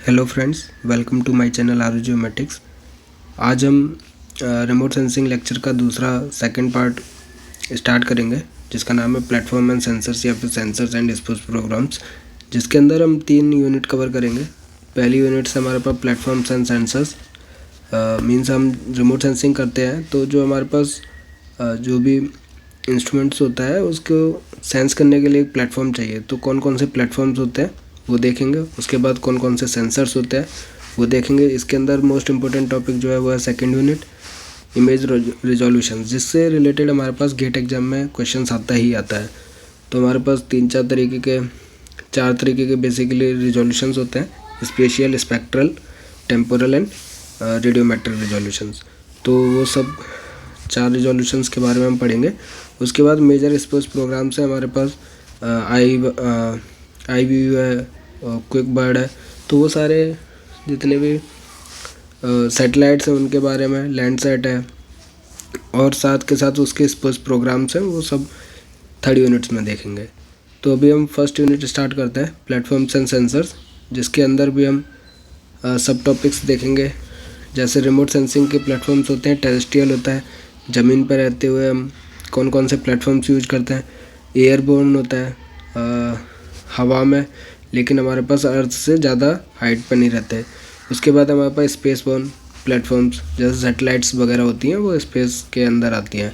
Hello friends, welcome to my channel R Geometrics. आज हम remote sensing lecture का दूसरा सेकंड पार्ट स्टार्ट करेंगे, जिसका नाम है प्लेटफॉर्म एंड सेंसर्स या फिर सेंसर्स एंड डिस्पोज प्रोग्राम्स, जिसके अंदर हम 3 यूनिट कवर करेंगे। पहली यूनिट से हमारे पास प्लेटफॉर्म्स एंड सेंसर्स मीन्स हम रिमोट सेंसिंग करते हैं तो जो हमारे पास जो भी इंस्ट्रूमेंट्स होता है उसको सेंस करने के लिए एक प्लेटफॉर्म चाहिए। तो कौन कौन से प्लेटफॉर्म्स होते हैं वो देखेंगे। उसके बाद कौन कौन से सेंसर्स होते हैं वो देखेंगे। इसके अंदर मोस्ट इम्पोर्टेंट टॉपिक जो है वो है सेकंड यूनिट, इमेज रिजोल्यूशन, जिससे रिलेटेड हमारे पास गेट एग्जाम में क्वेश्चंस आता ही आता है। तो हमारे पास 4 तरीके के बेसिकली रिजोल्यूशंस होते हैं: spatial, spectral, temporal and radiometric resolutions. तो वो सब 4 रिजोल्यूशंस के बारे में हम पढ़ेंगे। उसके बाद मेजर स्पेस प्रोग्राम से हमारे पास IVU है, क्विक बर्ड है। तो वो सारे जितने भी सैटेलाइट्स हैं उनके बारे में, लैंडसेट है, और साथ के साथ उसके स्पेस प्रोग्राम्स हैं, वो सब थर्ड यूनिट्स में देखेंगे। तो अभी हम फर्स्ट यूनिट स्टार्ट करते हैं, प्लेटफॉर्म्स एंड सेंसर्स, जिसके अंदर भी हम सब टॉपिक्स देखेंगे। जैसे रिमोट सेंसिंग के प्लेटफॉर्म्स होते हैं, टेरेस्ट्रियल होता है, ज़मीन पर रहते हुए हम कौन कौन से प्लेटफॉर्म्स यूज करते हैं। एयरबोर्न होता है, हवा में, लेकिन हमारे पास अर्थ से ज़्यादा हाइट पर नहीं रहते। उसके बाद हमारे पास स्पेस बोर्न प्लेटफॉर्म्स, जैसे सैटेलाइट्स वगैरह होती हैं, वो स्पेस के अंदर आती हैं।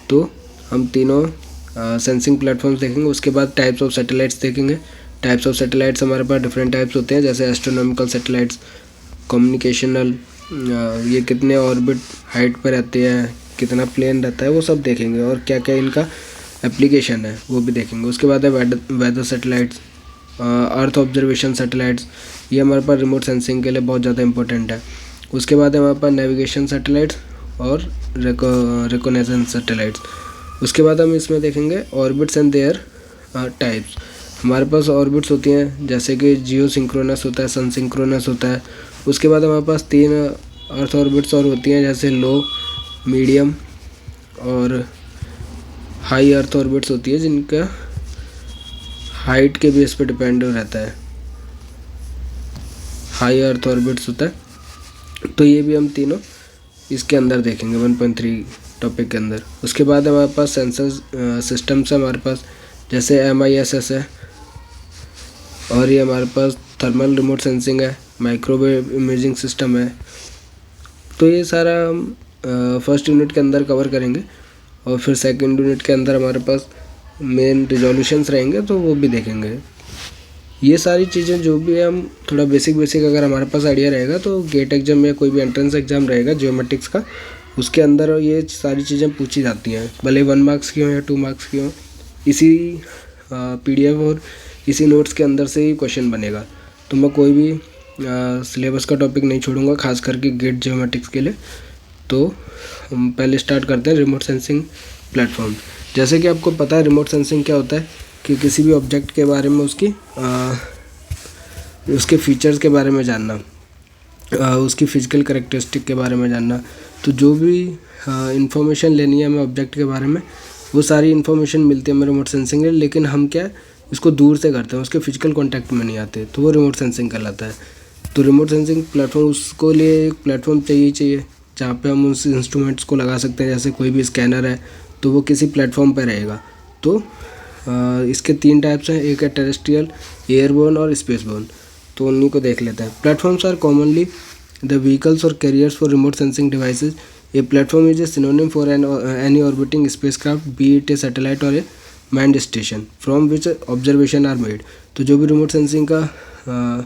तो हम तीनों सेंसिंग प्लेटफॉर्म्स देखेंगे। उसके बाद टाइप्स ऑफ सैटेलाइट्स देखेंगे। टाइप्स ऑफ सैटेलाइट्स हमारे पास डिफरेंट टाइप्स होते हैं, जैसे एस्ट्रोनॉमिकल सैटेलाइट्स, कम्युनिकेशनल, ये कितने ऑर्बिट हाइट पर रहते हैं, कितना प्लेन रहता है, वो सब देखेंगे, और क्या क्या इनका एप्लीकेशन है वो भी देखेंगे। उसके बाद है weather satellites, earth observation satellites, ये हमारे पास रिमोट सेंसिंग के लिए बहुत ज़्यादा इंपॉर्टेंट है। उसके बाद है हमारे पास नेविगेशन सैटेलाइट्स और रिकॉग्निजेंस सैटेलाइट्स। उसके बाद हम इसमें देखेंगे ऑर्बिट्स एंड देयर टाइप्स। हमारे पास ऑर्बिट्स होती हैं, जैसे कि जियो सिंक्रोनस होता है, सन सिंक्रोनस होता है। उसके बाद हमारे पास 3 अर्थ ऑर्बिट्स और होती हैं, जैसे लो, मीडियम और हाई अर्थ ऑर्बिट्स होती है, जिनका हाइट के बेस पे डिपेंड रहता है। हाई अर्थ ऑर्बिट्स होता है। तो ये भी हम तीनों इसके अंदर देखेंगे 1.3 टॉपिक के अंदर। उसके बाद हमारे पास सेंसर सिस्टम्स है हमारे पास, जैसे MISS है, और ये हमारे पास थर्मल रिमोट सेंसिंग है, माइक्रोवेव इमेजिंग सिस्टम है। तो ये सारा हम फर्स्ट यूनिट के अंदर कवर करेंगे, और फिर सेकंड यूनिट के अंदर हमारे पास मेन रिजोल्यूशंस रहेंगे, तो वो भी देखेंगे। ये सारी चीज़ें जो भी है, हम थोड़ा बेसिक अगर हमारे पास आइडिया रहेगा तो गेट एग्जाम या कोई भी एंट्रेंस एग्जाम रहेगा जियोमेट्रिक्स का, उसके अंदर ये सारी चीज़ें पूछी जाती हैं, भले 1 मार्क्स की हो या 2 मार्क्स की हो। इसी PDF और इसी नोट्स के अंदर से ही क्वेश्चन बनेगा। तो मैं कोई भी सिलेबस का टॉपिक नहीं छोड़ूंगा, खास करके गेट जियोमेट्रिक्स के लिए। तो हम पहले स्टार्ट करते हैं रिमोट सेंसिंग प्लेटफॉर्म। जैसे कि आपको पता है रिमोट सेंसिंग क्या होता है, कि किसी भी ऑब्जेक्ट के बारे में उसके फीचर्स के बारे में जानना, उसकी फिजिकल कैरेक्टरिस्टिक के बारे में जानना। तो जो भी इंफॉर्मेशन लेनी है हमें ऑब्जेक्ट के बारे में, वो सारी इन्फॉर्मेशन मिलती है हमें रिमोट सेंसिंग में, लेकिन हम क्या इसको दूर से करते हैं, उसके फिजिकल कॉन्टैक्ट में नहीं आते, तो वो रिमोट सेंसिंग कहलाता है। तो रिमोट सेंसिंग प्लेटफॉर्म, उसको लिए एक प्लेटफॉर्म चाहिए जहाँ पे हम उस इंस्ट्रूमेंट्स को लगा सकते हैं। जैसे कोई भी स्कैनर है तो वो किसी प्लेटफॉर्म पर रहेगा। तो इसके 3 टाइप्स हैं, एक है टेरेस्ट्रियल, एयरबोर्न और स्पेसबोर्न। तो उन्हीं को देख लेते हैं। Platforms are commonly the vehicles or carriers for remote sensing devices. A platform is a synonym for any orbiting spacecraft, be it a satellite or a manned station from which observation are made. तो जो भी remote sensing का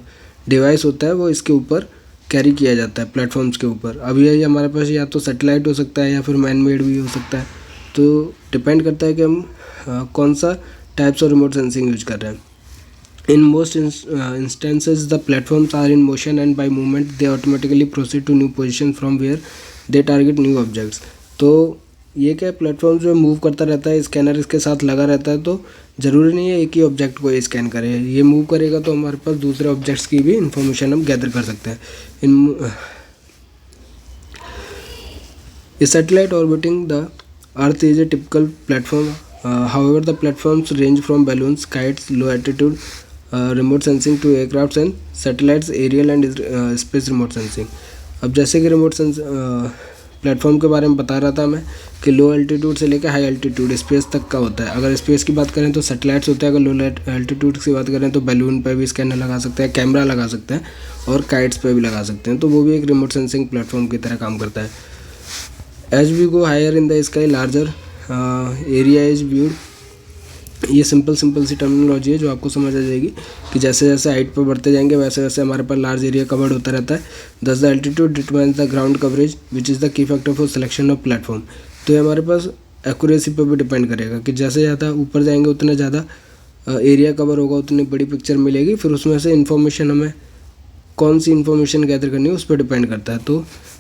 device होता है वो इसके ऊपर carry किया जाता है, प्लेटफॉर्म्स के ऊपर। अब ये हमारे पास या तो सैटेलाइट हो सकता है या फिर मैन मेड भी हो सकता है। तो डिपेंड करता है कि हम कौन सा types of remote sensing use कर रहे हैं। In most instances the platforms are in motion and by movement they automatically proceed to new position from where they target new objects. तो ये क्या, प्लेटफॉर्म जो मूव करता रहता है, स्कैनर इसके साथ लगा रहता है, तो ज़रूरी नहीं है एक ही ऑब्जेक्ट को स्कैन करे। ये मूव करेगा तो हमारे पास दूसरे ऑब्जेक्ट्स की भी इंफॉर्मेशन हम गैदर कर सकते हैं। A satellite orbiting the Earth is a typical platform. However, the platforms range from balloons, kites, low altitude remote sensing to aircraft and satellites, aerial and space remote sensing. अब जैसे कि remote sense platform के बारे में बता रहा था मैं कि लो एल्टीट्यूड से लेकर हाई एल्टीट्यूड स्पेस तक का होता है। अगर स्पेस की बात करें तो सैटेलाइट्स होते हैं, अगर लो एल्टीट्यूड की बात करें तो बैलून पे भी स्कैनर लगा सकते हैं, कैमरा लगा सकते हैं और काइट्स पे भी लगा सकते हैं, तो वो भी एक रिमोट सेंसिंग प्लेटफॉर्म की तरह काम करता है। As we go higher in the sky larger area is viewed, ये सिंपल सी टर्मिनोलॉजी है जो आपको समझ आ जाएगी कि जैसे जैसे हाइट पर बढ़ते जाएंगे वैसे वैसे हमारे पास लार्ज एरिया कवर्ड होता रहता है। दस the altitude determines the ground coverage which is the key factor for selection of platform. तो ये हमारे पास एक्यूरेसी पर भी डिपेंड करेगा कि जैसे ज़्यादा ऊपर जाएंगे उतना ज़्यादा एरिया कवर होगा, उतनी बड़ी पिक्चर मिलेगी। फिर उसमें से इन्फॉर्मेशन हमें कौन सी इन्फॉर्मेशन गैदर करनी है उस पर डिपेंड करता है। तो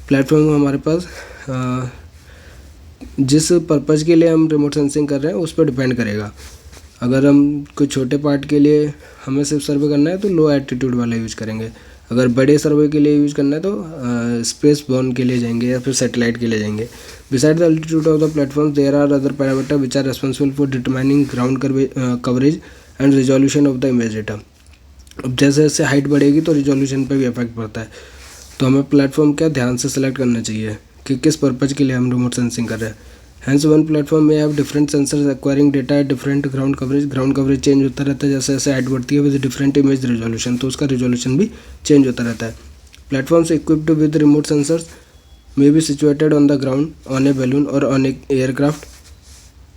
प्लेटफॉर्म हमारे पास जिस पर्पज़ के लिए हम रिमोट सेंसिंग कर रहे हैं उस पर डिपेंड करेगा। अगर हम कोई छोटे पार्ट के लिए हमें सिर्फ सर्वे करना है तो लो एल्टीट्यूड वाला यूज़ करेंगे, अगर बड़े सर्वे के लिए यूज़ करना है तो स्पेस बॉर्न के लिए जाएंगे या फिर सैटेलाइट के लिए जाएंगे। Beside the altitude of the platform there are other parameter which are responsible for determining ground coverage and resolution of the image data. अब जैसे जैसे हाइट बढ़ेगी तो रिजोल्यूशन पर भी इफेक्ट पड़ता है, तो हमें प्लेटफॉर्म क्या ध्यान से सेलेक्ट करना चाहिए कि किस पर्पज़ के लिए हम रिमोट सेंसिंग कर रहे हैं। Hence one platform may have different sensors acquiring data at different ground coverage change होता रहता है जैसे जैसे हाइट बढ़ती है विद डिफरेंट इमेज रिजोल्यूशन, तो उसका रिजोल्यूशन भी चेंज होता रहता है। Platforms equipped with remote sensors may be situated on the ground, on a balloon और ऑन ए एयरक्राफ्ट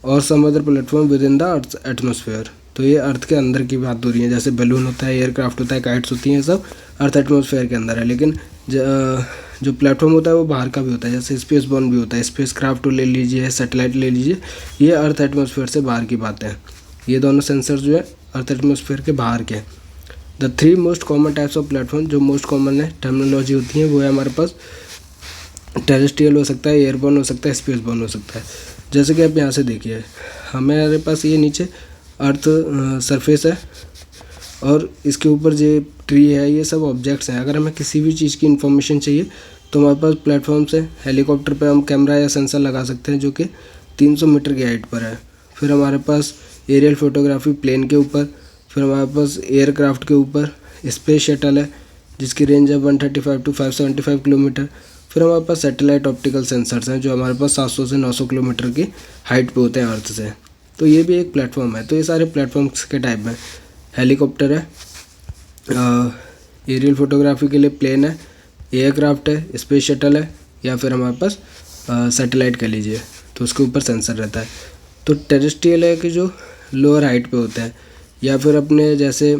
और some other platform within the earth अर्थ एटमोसफेयर। तो ये अर्थ के अंदर की बात हो रही है, जैसे बैलून होता है, एयरक्राफ्ट होता है, काइट्स होती हैं, सब अर्थ एटमोसफेयर के अंदर है। लेकिन जो प्लेटफॉर्म होता है वो बाहर का भी होता है, जैसे स्पेस बॉर्न भी होता है, स्पेस क्राफ्ट ले लीजिए, सैटेलाइट ले लीजिए, ये अर्थ एटमोसफेयर से बाहर की बात है। ये दोनों सेंसर जो है अर्थ एटमोसफेयर के बाहर के। The three most common types of platform, जो मोस्ट कॉमन है टर्मिनोलॉजी होती है वो है हमारे पास टेरेस्ट्रियल हो सकता है, एयरबॉर्न हो सकता है, स्पेस बॉर्न हो सकता है। जैसे कि आप यहाँ से देखिए हमारे पास ये नीचे अर्थ सरफेस है और इसके ऊपर जो ट्री है ये सब ऑब्जेक्ट्स हैं। अगर हमें किसी भी चीज़ की इन्फॉर्मेशन चाहिए तो हमारे पास प्लेटफॉर्म से हेलीकॉप्टर पे हम कैमरा या सेंसर लगा सकते हैं जो कि 300 मीटर की हाइट पर है। फिर हमारे पास एरियल फोटोग्राफी प्लेन के ऊपर, फिर हमारे पास एयरक्राफ्ट के ऊपर स्पेस शटल है जिसकी रेंज है 135 to 575 किलोमीटर। फिर हमारे पास सैटेलाइट ऑप्टिकल सेंसर्स हैं जो हमारे पास 700 से 900 किलोमीटर की हाइट पे होते हैं अर्थ से। तो ये भी एक प्लेटफॉर्म है। तो ये सारे प्लेटफॉर्म्स के टाइप हैं। हेलीकॉप्टर है, एरियल फोटोग्राफी के लिए प्लेन है, एयरक्राफ्ट है, स्पेस शटल है, या फिर हमारे पास सैटेलाइट कह लीजिए तो उसके ऊपर सेंसर रहता है। तो टेरेस्ट्रियल है कि जो लोअर हाइट पे होता है, या फिर अपने जैसे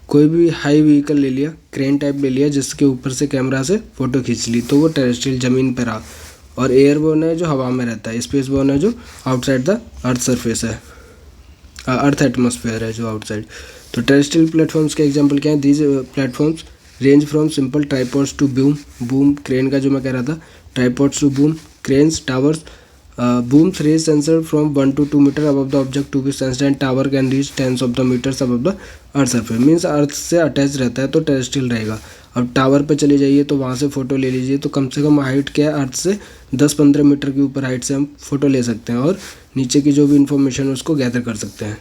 कोई भी हाई व्हीकल ले लिया, क्रेन टाइप ले लिया जिसके ऊपर से कैमरा से फ़ोटो खींच ली तो वो टेरेस्ट्रियल ज़मीन पर रहा। और एयरबोर्न है जो हवा में रहता है, स्पेस बॉर्न है जो आउटसाइड द अर्थ सरफेस है, अर्थ एटमोसफेयर है जो आउटसाइड। तो टेरेस्ट्रियल प्लेटफॉर्म्स के एग्जांपल क्या है? These platforms range from simple tripods to boom crane का जो मैं कह रहा था, tripods to boom cranes towers. Booms raise sensor from 1 to 2 metre above the object to be sensed and tower can reach tens of the metres above the earth surface. Means earth से attach रहता है तो terrestrial रहेगा। अब tower पे चले जाइए तो वहाँ से फ़ोटो ले लीजिए तो कम से कम हाइट क्या है, अर्थ से 10-15 मीटर के ऊपर हाइट से हम फ़ोटो ले सकते हैं और नीचे की जो भी इन्फॉर्मेशन है उसको गैदर कर सकते हैं।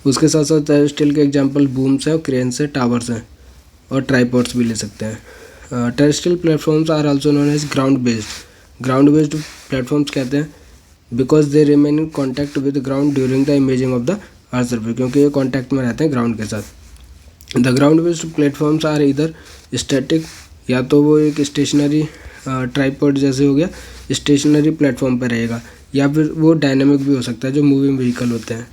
उसके साथ साथ टेरेस्ट्रियल के एग्जांपल बूम्स हैं, क्रेन्स हैं, टावर्स हैं और ट्राइपॉड्स भी ले सकते हैं। Terrestrial platforms are also known as ground based platforms कहते हैं because they remain in contact with ground during the imaging of the earth surface, क्योंकि ये कॉन्टैक्ट में रहते हैं ग्राउंड के साथ। The ground based platforms are either static, या तो वो एक स्टेशनरी ट्राइपॉड जैसे हो गया, स्टेशनरी प्लेटफॉर्म पर रहेगा, या फिर वो डायनेमिक भी हो सकता है जो मूविंग व्हीकल होते हैं।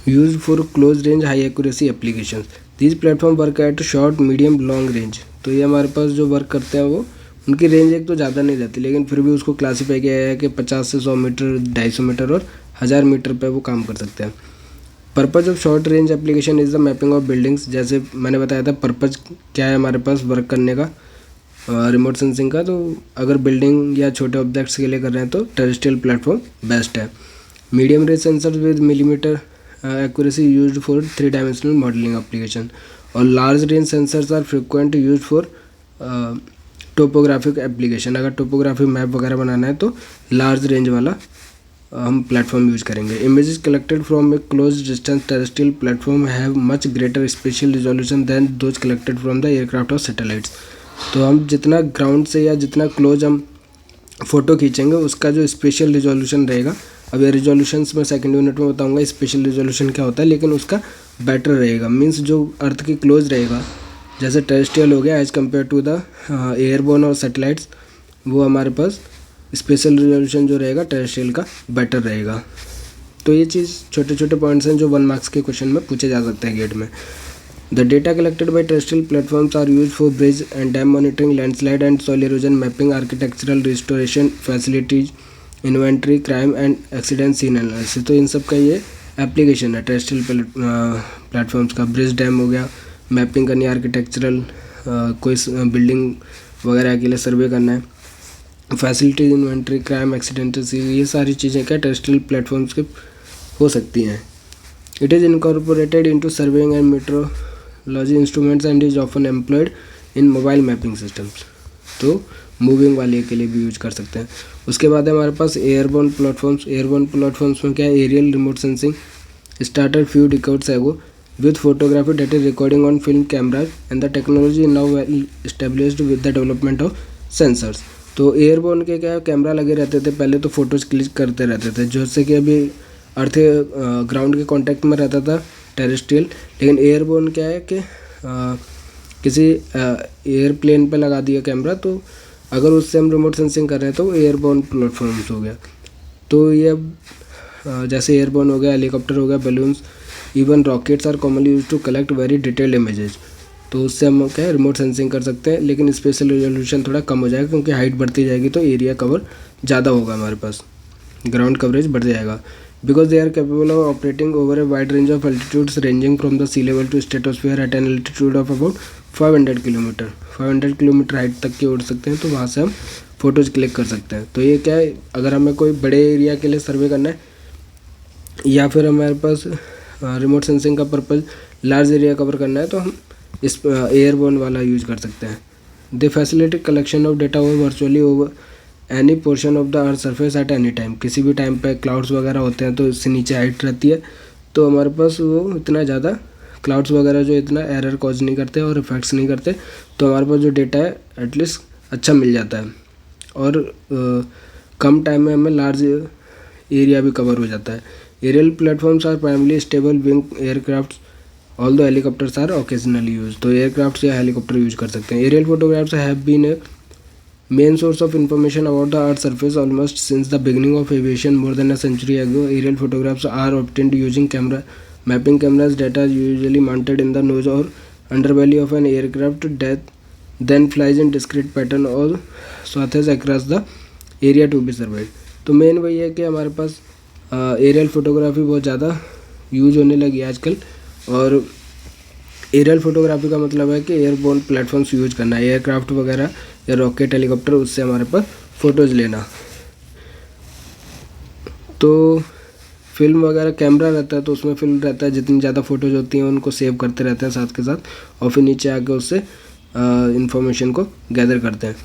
Use for close range high accuracy application, these platform work at short medium long range. तो ये हमारे पास जो वर्क करते हैं वो उनकी रेंज एक तो ज़्यादा नहीं रहती, लेकिन फिर भी उसको क्लासीफाई किया है कि 50 से 100 मीटर, 250 मीटर और 1000 मीटर पे वो काम कर सकते हैं। Purpose of short range application is the mapping of buildings. जैसे मैंने बताया था पर्पज़ क्या है हमारे पास वर्क करने का रिमोट सेंसिंग का, तो अगर बिल्डिंग या छोटे ऑब्जेक्ट्स के लिए कर रहे हैं तो टेरेस्ट्रियल प्लेटफॉर्म बेस्ट है। Medium range sensor with millimetre accuracy used for 3 dimensional modelling application, or large range sensors are frequent used for topographic application. अगर टोपोग्राफिक मैप वगैरह बनाना है तो लार्ज रेंज वाला हम प्लेटफॉर्म यूज करेंगे। Images collected from a close distance terrestrial platform have much greater spatial resolution than those collected from the aircraft or satellites. तो हम जितना ग्राउंड से या जितना क्लोज हम फ़ोटो खींचेंगे उसका जो स्पेशल रिजोल्यूशन रहेगा, अब ये रिजोल्यूशंस मैं सेकंड यूनिट में बताऊंगा स्पेशल रिजोल्यूशन क्या होता है, लेकिन उसका बेटर रहेगा। मीन्स जो अर्थ के क्लोज रहेगा जैसे टेरेस्ट्रियल हो गया as compare to the airborne और सैटेलाइट्स, वो हमारे पास स्पेशल रिजोल्यूशन जो रहेगा टेरेस्ट्रियल का बेटर रहेगा। तो ये चीज़ छोटे छोटे पॉइंट्स हैं जो 1 मार्क्स के क्वेश्चन में पूछे जा सकते हैं गेट में। The data collected by terrestrial platforms are use for bridge and dam monitoring, landslide and soil erosion mapping, architectural restoration facilities, inventory, crime and accident scene analysis. तो इन सब का ये एप्लीकेशन है टेरेस्ट्रियल प्लेटफॉर्म्स का। ब्रिज डैम हो गया, mapping करनी, आर्किटेक्चरल कोई बिल्डिंग वगैरह के लिए सर्वे करना है, facilities, inventory, crime, accidental scene, ये सारी चीज़ें क्या टेरेस्ट्रियल प्लेटफॉर्म्स के हो सकती हैं। It is incorporated into surveying and metrology instruments and is often employed in mobile mapping systems. तो मूविंग वाले के लिए भी यूज कर सकते हैं। उसके बाद है हमारे पास एयरबोर्न प्लेटफॉर्म्स। एयरबोर्न प्लेटफॉर्म्स में क्या है, aerial remote sensing started few decades ago with photography that is recording on film cameras and the technology is now well established with the development of sensors। तो airborne के क्या camera लगे रहते थे पहले, तो फोटोज क्लिक करते रहते थे, जिससे कि अभी अर्थ ग्राउंड के कांटेक्ट में रहता था टेरेस्ट्रियल। लेकिन एयरबोर्न क्या है कि किसी एयरप्लेन पे लगा दिया कैमरा, तो अगर उससे हम रिमोट सेंसिंग कर रहे हैं तो एयरबोर्न प्लेटफॉर्म्स हो गया। तो ये जैसे एयरबोर्न हो गया, हेलीकॉप्टर हो गया, balloons, even rockets are commonly use to collect very detailed images. तो उससे हम क्या है रिमोट सेंसिंग कर सकते हैं, लेकिन स्पेशल रिजोल्यूशन थोड़ा कम हो जाएगा क्योंकि हाइट बढ़ती जाएगी तो एरिया कवर ज़्यादा होगा, हमारे पास ग्राउंड कवरेज बढ़ जाएगा। Because they are capable of operating over a wide range of altitudes ranging from the sea level to stratosphere at an altitude of about 500 kilometre. 500 kilometre height तक के उड़ सकते हैं, तो वहाँ से हम फोटोज क्लिक कर सकते हैं। तो ये क्या है, अगर हमें कोई बड़े एरिया के लिए सर्वे करना है या फिर हमारे पास रिमोट सेंसिंग का पर्पज़ लार्ज एरिया कवर करना है, तो हम इस एयरबोर्न वाला यूज कर सकते हैं। They facilitate collection of data over virtually over any portion of the earth surface at any time. किसी भी टाइम पे क्लाउड्स वगैरह होते हैं तो इससे नीचे हाइट रहती है, तो हमारे पास वो इतना ज़्यादा क्लाउड्स वगैरह जो इतना एरर कॉज नहीं करते और इफेक्ट्स नहीं करते, तो हमारे पास जो डेटा है एटलीस्ट अच्छा मिल जाता है और कम टाइम में हमें लार्ज एरिया भी कवर हो जाता है। Aerial platforms are primarily stable wing aircraft, all the helicopters are occasionally use. तो एयरक्राफ्ट या हेलीकॉप्टर यूज कर सकते हैं। Aerial photographs have been a main source of information about the earth surface almost since the beginning of aviation more than a century ago. Aerial photographs are obtained using camera mapping cameras data usually mounted in the nose or underbelly of an aircraft then flies in discrete pattern or swathes across the area to be surveyed. तो main वही है कि हमारे पास aerial photography बहुत ज़्यादा use होने लगी आजकल, और एरियल फोटोग्राफी का मतलब है कि एयरबोर्न प्लेटफॉर्म्स यूज करना है, एयरक्राफ्ट वगैरह या रॉकेट, हेलीकॉप्टर, उससे हमारे पास फ़ोटोज़ लेना। तो फिल्म वगैरह कैमरा रहता है तो उसमें फिल्म रहता है, जितनी ज़्यादा फ़ोटोज़ होती हैं उनको सेव करते रहते हैं साथ के साथ, और फिर नीचे आके उससे इंफॉर्मेशन को गैदर करते हैं।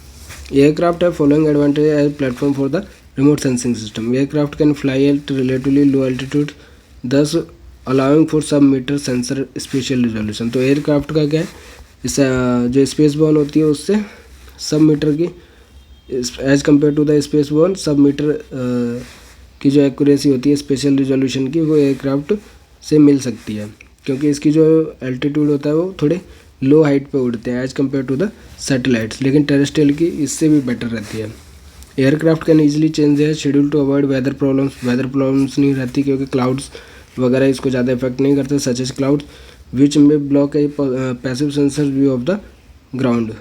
एयरक्राफ्ट है following advantage as platform for the remote sensing system. Aircraft can fly at relatively low altitude, thus allowing for sub-meter sensor spatial resolution. तो एयरक्राफ्ट का क्या है, इस जो स्पेस बॉर्न होती है उससे सब मीटर की as compare to the space borne sub metre की जो एक्यूरेसी होती है स्पेशल रिजोल्यूशन की, वो एयरक्राफ्ट से मिल सकती है, क्योंकि इसकी जो एल्टीट्यूड होता है वो थोड़े लो हाइट पे उड़ते हैं as compare to the satellites, लेकिन टेरेस्ट्रियल की इससे भी बेटर रहती है। एयरक्राफ्ट कैन ईजिली चेंज है schedule to avoid weather problems नहीं रहती, क्योंकि क्लाउड्स वगैरह इसको ज़्यादा इफेक्ट नहीं करते, सच एज क्लाउड्स विच में block A passive sensor view of the ground.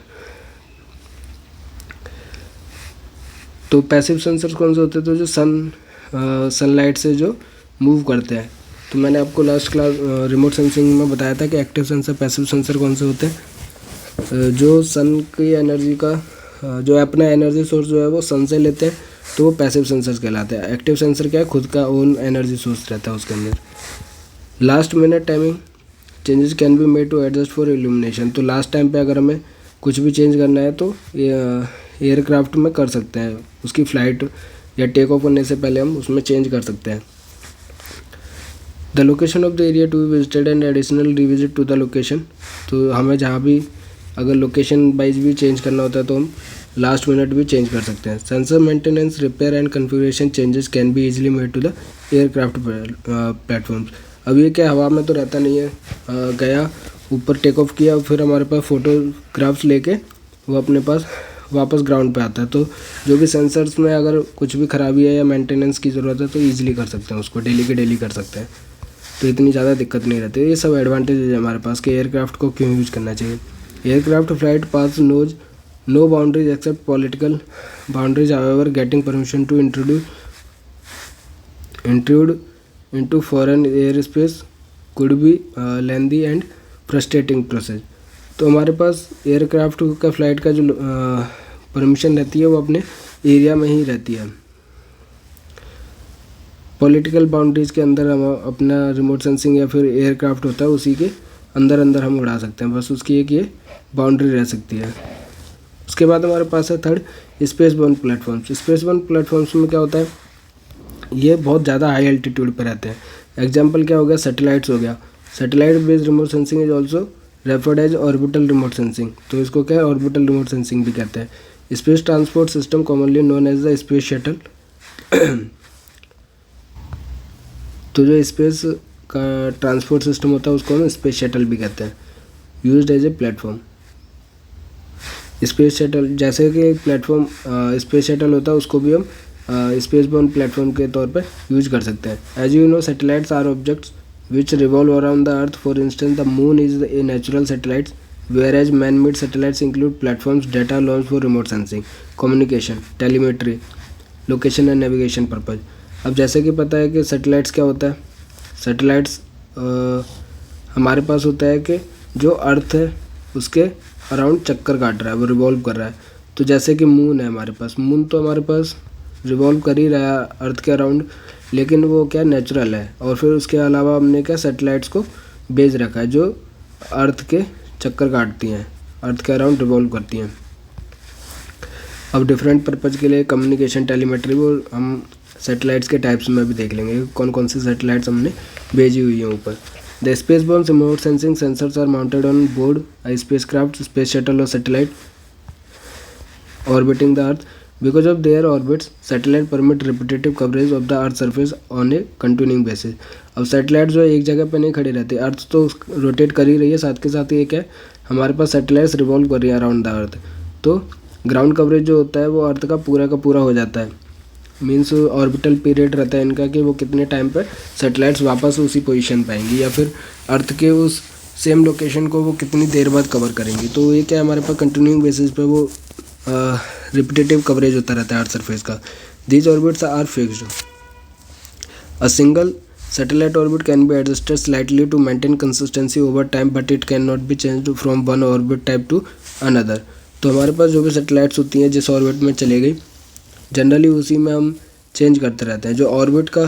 तो पैसिव सेंसर्स कौन से होते हैं, तो जो सनलाइट से जो मूव करते हैं। तो मैंने आपको लास्ट क्लास रिमोट सेंसिंग में बताया था कि एक्टिव सेंसर, पैसिव सेंसर कौन से होते हैं। जो सन की एनर्जी का जो अपना एनर्जी सोर्स जो है वो सन से लेते हैं, तो वो पैसिव सेंसर्स कहलाते हैं। एक्टिव सेंसर क्या है, खुद का ओन एनर्जी सोर्स रहता है उसके अंदर। Last minute timing changes can be made to adjust for illumination. तो लास्ट टाइम पे अगर हमें कुछ भी चेंज करना है तो एयरक्राफ्ट में कर सकते हैं, उसकी फ़्लाइट या टेक ऑफ करने से पहले हम उसमें चेंज कर सकते हैं। The location of the area to be visited and additional revisit to the location, तो हमें जहाँ भी अगर लोकेशन वाइज भी चेंज करना होता है तो हम लास्ट मिनट भी चेंज कर सकते हैं। Sensor maintenance, repair and configuration changes can be easily made to the aircraft platforms. अब ये क्या हवा में तो रहता नहीं है, गया ऊपर टेक ऑफ किया, फिर हमारे पास फोटोग्राफ्स लेके वो अपने पास वापस ग्राउंड पे आता है, तो जो भी सेंसर्स में अगर कुछ भी खराबी है या मेंटेनेंस की ज़रूरत है तो ईजिली कर सकते हैं, उसको डेली के डेली कर सकते हैं, तो इतनी ज़्यादा दिक्कत नहीं रहती। ये सब एडवांटेज है हमारे पास कि एयरक्राफ्ट को क्यों यूज़ करना चाहिए। Aircraft flight pass knows no boundaries except political boundaries, however getting permission to intrude into foreign airspace could be lengthy and frustrating process। तो हमारे पास एयरक्राफ्ट का फ्लाइट का जो परमिशन रहती है वो अपने एरिया में ही रहती है। पॉलिटिकल बाउंड्रीज के अंदर हम अपना रिमोट सेंसिंग या फिर एयरक्राफ्ट होता है उसी के अंदर अंदर हम उड़ा सकते हैं, बस उसकी एक ये बाउंड्री रह सकती है। उसके बाद हमारे पास है third, space borne platforms. Space borne platforms में क्या होता है, ये बहुत ज़्यादा हाई एल्टीट्यूड पे रहते हैं। एग्जांपल क्या हो गया, सैटेलाइट्स हो गया। Satellite based remote sensing is also referred as orbital remote sensing, तो इसको क्या है, ऑर्बिटल रिमोट सेंसिंग भी कहते हैं। Space transport system commonly known as the space shuttle, तो जो स्पेस का ट्रांसपोर्ट सिस्टम होता है उसको हम स्पेस शटल भी कहते हैं, used as a platform. Space shuttle जैसे कि एक प्लेटफॉर्म स्पेस शटल होता है उसको भी हम स्पेस बोर्न प्लेटफॉर्म के तौर पे यूज कर सकते हैं। As you know satellites are objects which revolve around the earth, for instance the moon is a natural satellites whereas man made satellites include platforms data launch for remote sensing, communication, telemetry, location and navigation purpose. अब जैसे कि पता है कि satellites क्या होता है, satellites हमारे पास होता है कि जो अर्थ है उसके अराउंड चक्कर काट रहा है, वो रिवॉल्व कर रहा है। तो जैसे कि मून है हमारे पास, मून तो हमारे पास रिवॉल्व कर ही रहा है अर्थ के अराउंड, लेकिन वो क्या नेचुरल है। और फिर उसके अलावा हमने क्या सैटेलाइट्स को भेज रखा है जो अर्थ के चक्कर काटती हैं, अर्थ के अराउंड रिवॉल्व करती हैं। अब डिफरेंट पर्पज़ के लिए कम्युनिकेशन, टेलीमेट्री, वो हम सैटेलाइट्स के टाइप्स में भी देख लेंगे कौन कौन सी सैटेलाइट्स हमने भेजी हुई हैं ऊपर। The space borne remote sensing sensors are mounted on board a spacecraft, space shuttle or satellite orbiting the earth. Because of their orbits satellite permit repetitive coverage of the earth surface on a continuing basis. अब satellite जो एक जगह पे नहीं खड़ी रहती, अर्थ तो rotate कर ही रही है, साथ के साथ ये क्या है हमारे पास सैटेलाइट्स रिवॉल्व कर रही है अराउंड द अर्थ, तो ग्राउंड कवरेज जो होता है वो अर्थ का पूरा हो जाता है। मीन्स ऑर्बिटल पीरियड रहता है इनका कि वो कितने टाइम पर सैटेलाइट्स वापस उसी पोजीशन पे आएंगी या फिर अर्थ के उस सेम लोकेशन को वो कितनी देर बाद कवर करेंगी। तो ये क्या हमारे पास कंटिन्यूइंग बेसिस पे वो रिपीटेटिव कवरेज होता रहता है अर्थ सरफेस का। These orbits are fixed. A single satellite orbit can be adjusted slightly to maintain consistency over time, but it can not be changed from one orbit type to another. तो हमारे पास जो भी satellites होती हैं जिस orbit में चले गई जनरली उसी में हम चेंज करते रहते हैं। जो ऑर्बिट का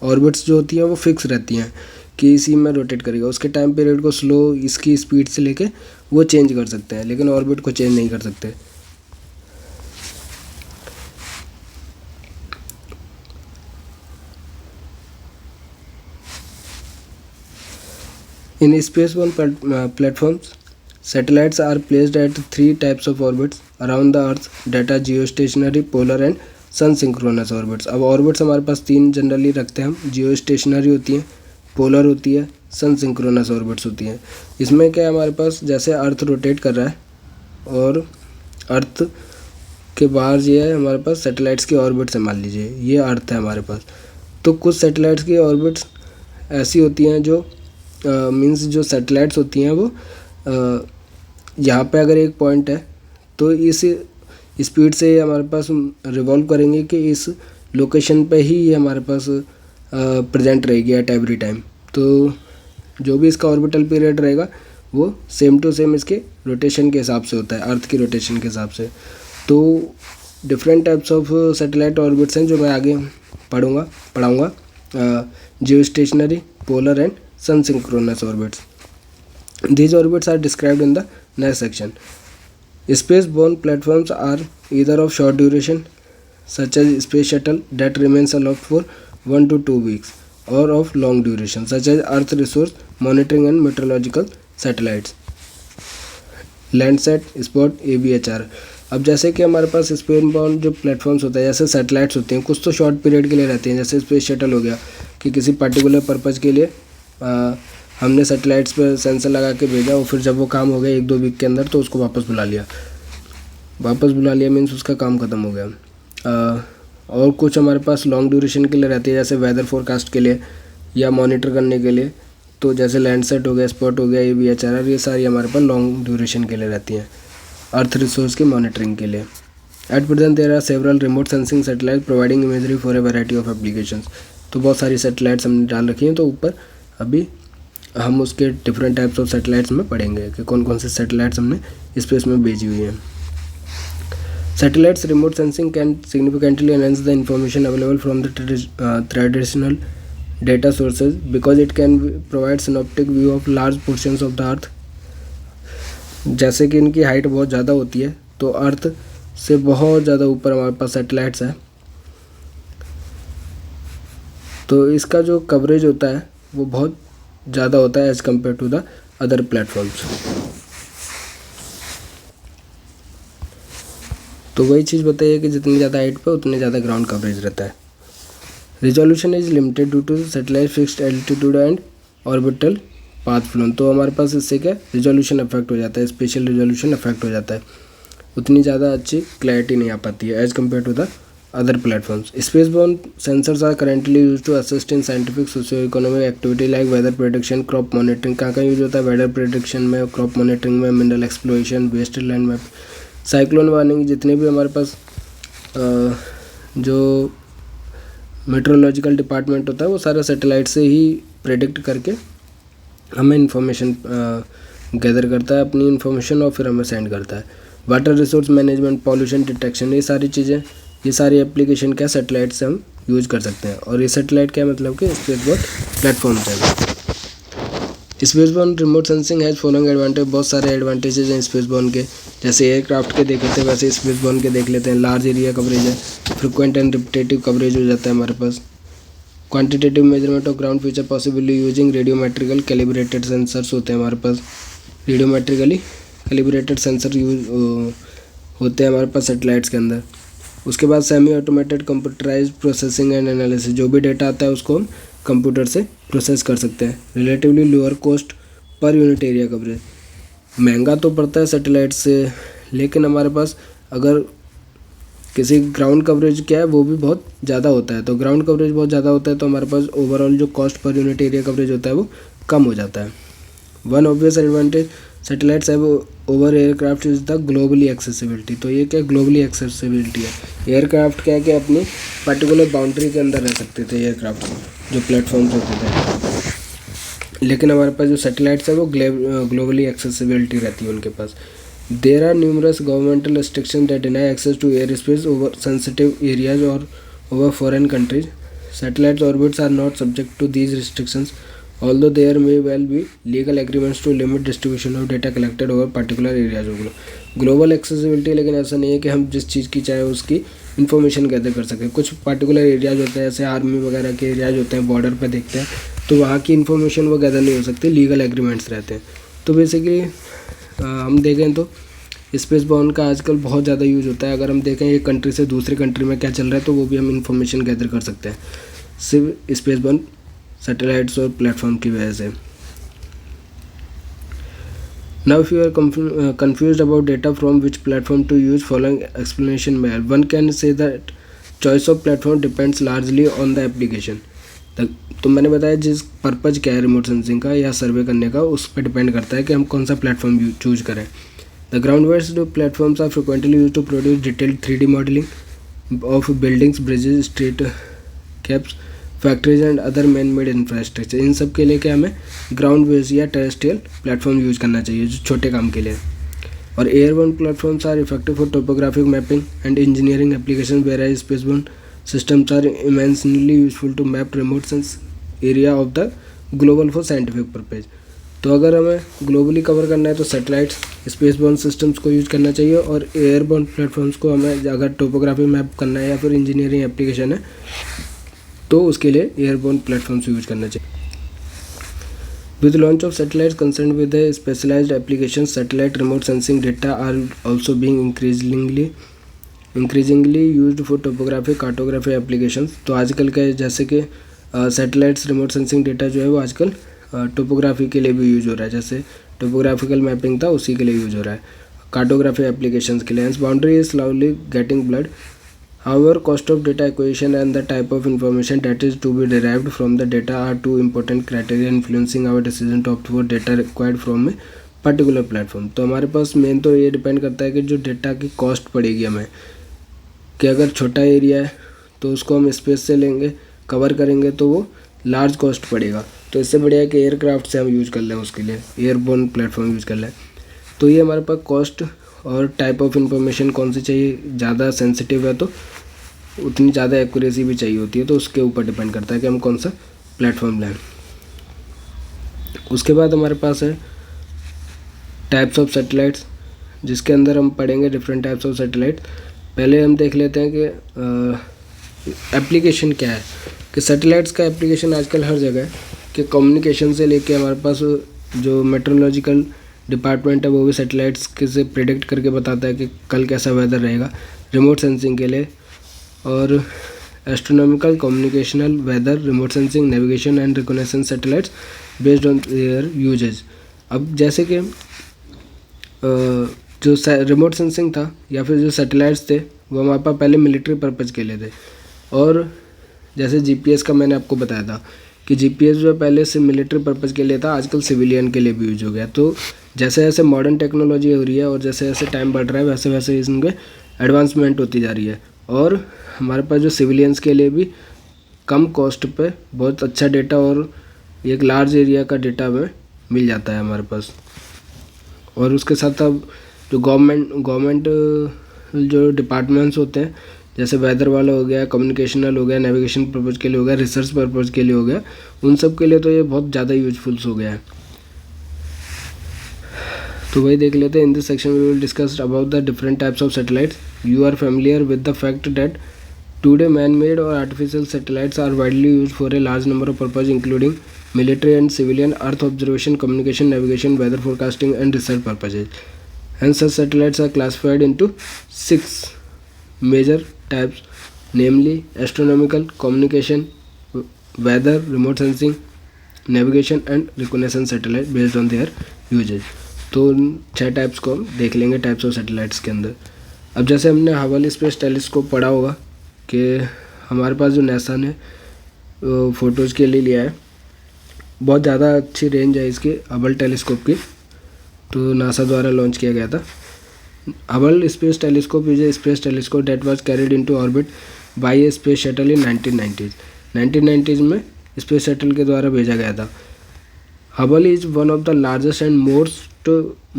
ऑर्बिट्स जो होती हैं वो फिक्स रहती हैं कि इसी में रोटेट करेगा, उसके टाइम पीरियड को स्लो इसकी स्पीड से लेके वो चेंज कर सकते हैं, लेकिन ऑर्बिट को चेंज नहीं कर सकते। In spaceborne platforms, satellites are placed at three types of orbits around the Earth: data, geostationary, polar and sun synchronous orbits। अब orbits हमारे पास तीन जनरली रखते हैं हम, geostationary होती हैं, polar होती है, sun synchronous orbits होती हैं। इसमें क्या है हमारे पास जैसे अर्थ रोटेट कर रहा है और अर्थ के बाहर ये है हमारे पास सैटेलाइट्स की ऑर्बिट्स है, मान लीजिए ये अर्थ है हमारे पास, तो कुछ सैटेलाइट्स की ऑर्बिट्स ऐसी होती हैं जो मीन्स जो सैटेलाइट्स होती हैं वो यहाँ पे अगर एक पॉइंट है तो इस स्पीड से हमारे पास रिवॉल्व करेंगे कि इस लोकेशन पे ही ये हमारे पास प्रेजेंट रहेगी एट एवरी टाइम। तो जो भी इसका ऑर्बिटल पीरियड रहेगा वो सेम टू सेम इसके रोटेशन के हिसाब से होता है, अर्थ की रोटेशन के हिसाब से। तो different types of satellite orbits हैं जो मैं आगे पढ़ाऊँगा geostationary, polar and sun synchronous orbits. These orbits are described in the next section. Space-borne platforms are either of short duration such as space shuttle that remains aloft for 1 to 2 weeks, or of long duration such as Earth resource monitoring and meteorological satellites. Landsat, SPOT, ABHR। अब जैसे कि हमारे पास space bound जो platforms होते हैं, जैसे satellites होते हैं, कुछ तो शॉर्ट पीरियड के लिए रहते हैं, जैसे स्पेस शटल हो गया कि किसी पर्टिकुलर पर्पज़ के लिए हमने सैटेलाइट्स पर सेंसर लगा के भेजा और फिर जब वो काम हो गया 1-2 वीक के अंदर तो उसको वापस बुला लिया मीन्स उसका काम ख़त्म हो गया। और कुछ हमारे पास लॉन्ग ड्यूरेशन के लिए रहती है, जैसे वेदर फोरकास्ट के लिए या मॉनिटर करने के लिए, तो जैसे लैंडसेट हो गया, स्पॉट हो गया, ABHR, ये सारी हमारे पास लॉन्ग ड्यूरेशन के लिए रहती हैं, अर्थ रिसोर्स की मॉनिटरिंग के लिए। At present there are several remote sensing satellite providing imagery for a variety of applications. तो बहुत सारी सैटेलाइट्स हमने डाल रखी हैं, तो ऊपर अभी हम उसके डिफरेंट टाइप्स ऑफ सैटेलाइट्स में पढ़ेंगे कि कौन कौन से सैटेलाइट्स हमने स्पेस में भेजी हुई हैं। Satellites remote sensing can significantly enhance the information available from the traditional data sources because it can provide synoptic view of large portions of the earth। जैसे कि इनकी हाइट बहुत ज़्यादा होती है, तो अर्थ से बहुत ज़्यादा ऊपर हमारे पास सैटेलाइट्स है, तो इसका जो कवरेज होता है वो बहुत ज़्यादा होता है as compare to the other platforms. तो वही चीज़ बताइए कि जितनी ज़्यादा हाइट पे उतने ज़्यादा ग्राउंड कवरेज रहता है। Resolution is limited due to satellite fixed altitude and orbital path flown. तो हमारे पास इससे क्या रिजोल्यूशन अफेक्ट हो जाता है, स्पेशल रिजोल्यूशन अफेक्ट हो जाता है, उतनी ज़्यादा अच्छी क्लैरिटी नहीं आ पाती है as compare to the other platforms. Space borne sensors are currently use to assist in scientific socio economic activity like weather prediction, crop monitoring. कहाँ यूज होता है? वेदर प्रेडिक्शन में, क्रॉप मॉनिटरिंग में, mineral exploration, waste land map, cyclone warning. जितने भी हमारे पास जो meteorological department होता है वो सारा सैटेलाइट से ही प्रेडिक्ट करके हमें इंफॉर्मेशन गैदर करता है, अपनी इंफॉर्मेशन, और फिर हमें सेंड करता है। Water resource management, pollution detection, ये सारी चीज़ें, ये सारी एप्लीकेशन क्या सैटेलाइट से हम यूज़ कर सकते हैं। और ये सैटेलाइट क्या मतलब कि स्पेसबोर्न प्लेटफॉर्म है। Spaceborne remote sensing has following advantage. बहुत सारे एडवांटेजेस हैं स्पेसबोर्न के, जैसे एयरक्राफ्ट के देखे थे वैसे स्पेसबोर्न के देख लेते हैं। लार्ज एरिया कवरेज है, फ्रिक्वेंट एंड रिपीटेटिव कवरेज हो जाता है हमारे पास। Quantitative measurement of ground feature possibly using radiometrical calibrated sensors होते हैं हमारे पास। रेडियोमेट्रिकली कैलिब्रेटेड सेंसर यूज होते हैं हमारे पास सेटेलाइट्स के अंदर। उसके बाद semi automated computerized processing and analysis, जो भी डेटा आता है उसको हम कंप्यूटर से प्रोसेस कर सकते हैं। Relatively lower cost per unit area coverage, महंगा तो पड़ता है सैटेलाइट से, लेकिन हमारे पास अगर किसी ग्राउंड कवरेज क्या है वो भी बहुत ज़्यादा होता है, तो ग्राउंड कवरेज बहुत ज़्यादा होता है तो हमारे पास ओवरऑल जो cost per unit area coverage होता है वो कम हो जाता है। वन ऑब्वियस एडवांटेज सैटेलाइट्स है वो over aircraft is the globally accessibility. तो ये क्या ग्लोबली एक्सेसिबिलिटी है। एयरक्राफ्ट क्या है कि अपनी पर्टिकुलर बाउंड्री के अंदर रह सकते थे एयरक्राफ्ट जो प्लेटफॉर्म्स होते थे, लेकिन हमारे पास जो सैटेलाइट्स है वो ग्लोबली एक्सेसिबिलिटी रहती है उनके पास। There are numerous governmental restriction that deny access to air space over sensitive areas और over foreign countries. Satellite orbits are not subject to these restrictions although there may well be legal agreements to limit distribution of data collected over particular areas of global accessibility। लेकिन ऐसा नहीं है कि हम जिस चीज़ की चाहे उसकी इन्फॉर्मेशन गैदर कर सकें। कुछ पार्टिकुलर एरियाज होते हैं, जैसे आर्मी वगैरह के एरियाज होते हैं, बॉर्डर पे देखते हैं, तो वहाँ की इन्फॉर्मेशन वो गैदर नहीं हो सकती, लीगल एग्रीमेंट्स रहते हैं। तो बेसिकली हम देखें तो स्पेसबोर्न का आजकल बहुत ज़्यादा यूज़ होता है। अगर हम देखें एक कंट्री से दूसरी कंट्री में क्या चल रहा है तो वो भी हम इन्फॉर्मेशन गैदर कर सकते हैं सिर्फ स्पेसबोर्न सैटेलाइट्स और प्लेटफॉर्म की वजह से। Now if you are confused about data from which platform to use, following explanation may help. One can say that choice of platform depends largely on the application. तो मैंने बताया जिस पर्पज़ क्या है रिमोट सेंसिंग का या सर्वे करने का, उस पर डिपेंड करता है कि हम कौन सा प्लेटफॉर्म चूज करें। The ground based platforms are frequently used to produce detailed 3D modeling of buildings, bridges, streetscapes, factories and other man made infrastructure. इन सब के लिए क्या हमें ग्राउंड बेस्ड या टेरेस्ट्रियल प्लेटफॉर्म यूज करना चाहिए जो छोटे काम के लिए। और airborne platforms are effective for topographic mapping and engineering application, where spaceborne systems are immensely useful to map remote sense area of the global for scientific purpose। तो अगर हमें ग्लोबली कवर करना है तो सैटेलाइट्स, स्पेस बोर्न सिस्टम्स को use करना चाहिए, और एयरबोर्न प्लेटफॉर्म्स को हमें अगर टोपोग्राफी मैप करना है या फिर इंजीनियरिंग एप्लीकेशन है तो उसके लिए एयरबोर्न प्लेटफॉर्म्स यूज करना चाहिए। With launch of satellites concerned with the specialized applications, satellite remote sensing data are also being increasingly used for topography, cartography applications। तो आजकल के जैसे कि सैटेलाइट्स रिमोट सेंसिंग डेटा जो है वो आजकल टोपोग्राफी के लिए भी यूज हो रहा है, जैसे टोपोग्राफिकल मैपिंग था उसी के लिए यूज हो रहा है, कार्टोग्राफी एप्लीकेशंस के लिए। Boundary is slowly getting blood. However, cost of data acquisition and the type of information that is to be derived from the data are two important criteria influencing our decision to opt for data required from a particular platform। तो हमारे पास main तो ये depend करता है कि जो data की cost पड़ेगी हमें, कि अगर छोटा एरिया है तो उसको हम स्पेस से लेंगे, कवर करेंगे तो वो लार्ज कॉस्ट पड़ेगा। तो इससे बढ़िया है कि एयरक्राफ्ट से हम यूज़ कर लें, उसके लिए एयरबोर्न प्लेटफॉर्म यूज़ कर लें। तो ये हमारे पास कॉस्ट और टाइप ऑफ इंफॉर्मेशन कौन सी चाहिए, ज़्यादा सेंसिटिव है तो उतनी ज़्यादा एक्यूरेसी भी चाहिए होती है, तो उसके ऊपर डिपेंड करता है कि हम कौन सा प्लेटफॉर्म लें। उसके बाद हमारे पास है टाइप्स ऑफ सैटेलाइट्स, जिसके अंदर हम पढ़ेंगे डिफरेंट टाइप्स ऑफ सैटेलाइट। पहले हम देख लेते हैं कि एप्लीकेशन क्या है, कि सैटेलाइट्स का एप्लीकेशन आजकल हर जगह है, कि कम्युनिकेशन से लेके हमारे पास जो मेट्रोलॉजिकल डिपार्टमेंट है वो भी सैटेलाइट्स के से प्रेडिक्ट करके बताता है कि कल कैसा वेदर रहेगा, रिमोट सेंसिंग के लिए, और astronomical, communicational, weather, remote sensing, navigation and recognition satellites based on their usages. अब जैसे कि जो रिमोट सेंसिंग था या फिर जो सैटेलाइट्स थे वो हमारे पास पहले मिलिट्री पर्पज़ के लिए थे, और जैसे जीपीएस का मैंने आपको बताया था कि जीपीएस जो पहले से मिलिट्री पर्पज़ के लिए था, आजकल सिविलियन के लिए भी यूज हो गया। तो जैसे जैसे मॉडर्न टेक्नोलॉजी हो रही है और जैसे जैसे टाइम बढ़ रहा है वैसे वैसे इनके एडवांसमेंट होती जा रही है, और हमारे पास जो सिविलियंस के लिए भी कम कॉस्ट पे बहुत अच्छा डेटा और एक लार्ज एरिया का डेटा में मिल जाता है हमारे पास। और उसके साथ अब जो गवर्नमेंट जो डिपार्टमेंट्स होते हैं, जैसे वेदर वाला हो गया, कम्युनिकेशनल हो गया, नेविगेशन पर्पज़ के लिए हो गया, रिसर्च पर्पज़ के लिए हो गया, उन सब के लिए तो ये बहुत ज़्यादा यूजफुल हो गया है। तो वही देख लेते हैं। In this section we will discuss about the different types of satellites. You are familiar with the fact that today man-made or artificial satellites are widely used for a large number of purposes including military and civilian, earth observation, communication, navigation, weather forecasting and research purposes. Hence such satellites are classified into 6 major types, namely astronomical, communication, weather, remote sensing, navigation and reconnaissance satellite based on their usage। तो 6 types को हम देख लेंगे types of satellites के अंदर। अब जैसे हमने हबल स्पेस टेलीस्कोप पढ़ा होगा कि हमारे पास जो नासा ने फ़ोटोज़ के लिए लिया है, बहुत ज़्यादा अच्छी रेंज है इसकी हबल टेलीस्कोप की, तो नासा द्वारा लॉन्च किया गया था। Hubble space telescope is a space telescope that was carried into orbit by a space shuttle in 1990s में स्पेस शटल के द्वारा भेजा गया था। Hubble is one of the largest and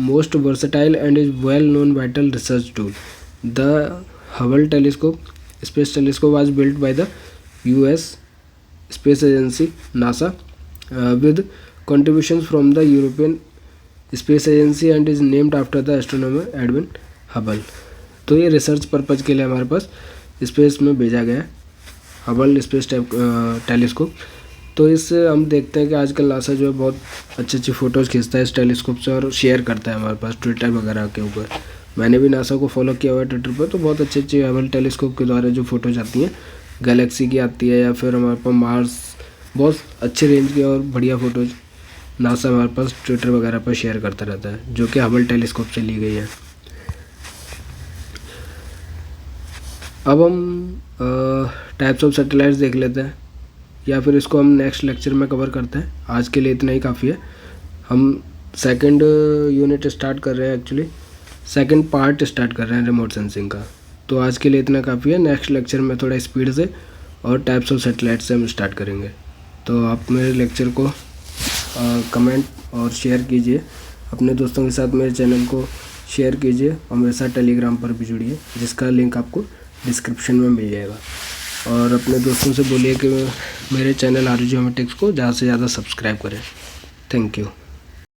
most versatile and is well known vital research tool. The Hubble telescope space telescope was built by the US Space Agency NASA with contributions from the European Space Agency and is named after the astronomer Edwin Hubble। तो ये research purpose के लिए हमारे पास space में भेजा गया है हबल स्पेस टेलीस्कोप। तो इससे हम देखते हैं कि आजकल नासा जो है बहुत अच्छी फ़ोटोज़ खींचता है इस टेलीस्कोप से और शेयर करता है हमारे पास ट्विटर वगैरह के ऊपर। मैंने भी नासा को फॉलो किया हुआ है ट्विटर पर, तो बहुत अच्छी हबल टेलीस्कोप के द्वारा जो फ़ोटोज आती हैं गैलेक्सी की आती है या फिर हमारे पास मार्स, बहुत अच्छे रेंज की और बढ़िया फ़ोटोज नासा हमारे पास ट्विटर वगैरह पर शेयर करता रहता है, जो कि हबल टेलीस्कोप से ली गई है। अब हम टाइप्स ऑफ सैटेलाइट्स देख लेते हैं, या फिर इसको हम नेक्स्ट लेक्चर में कवर करते हैं। आज के लिए इतना ही काफ़ी है। हम सेकंड यूनिट स्टार्ट कर रहे हैं, एक्चुअली सेकंड पार्ट स्टार्ट कर रहे हैं रिमोट सेंसिंग का। तो आज के लिए इतना काफ़ी है। नेक्स्ट लेक्चर में थोड़ा स्पीड से और टाइप्स ऑफ सैटेलाइट से हम स्टार्ट करेंगे। तो आप मेरे लेक्चर को कमेंट और शेयर कीजिए, अपने दोस्तों के साथ मेरे चैनल को शेयर कीजिए और मेरे साथ टेलीग्राम पर भी जुड़िए, जिसका लिंक आपको डिस्क्रिप्शन में मिल जाएगा। और अपने दोस्तों से बोलिए कि मेरे चैनल आर ज्योमेट्रिक्स को ज़्यादा से ज़्यादा सब्सक्राइब करें। Thank you.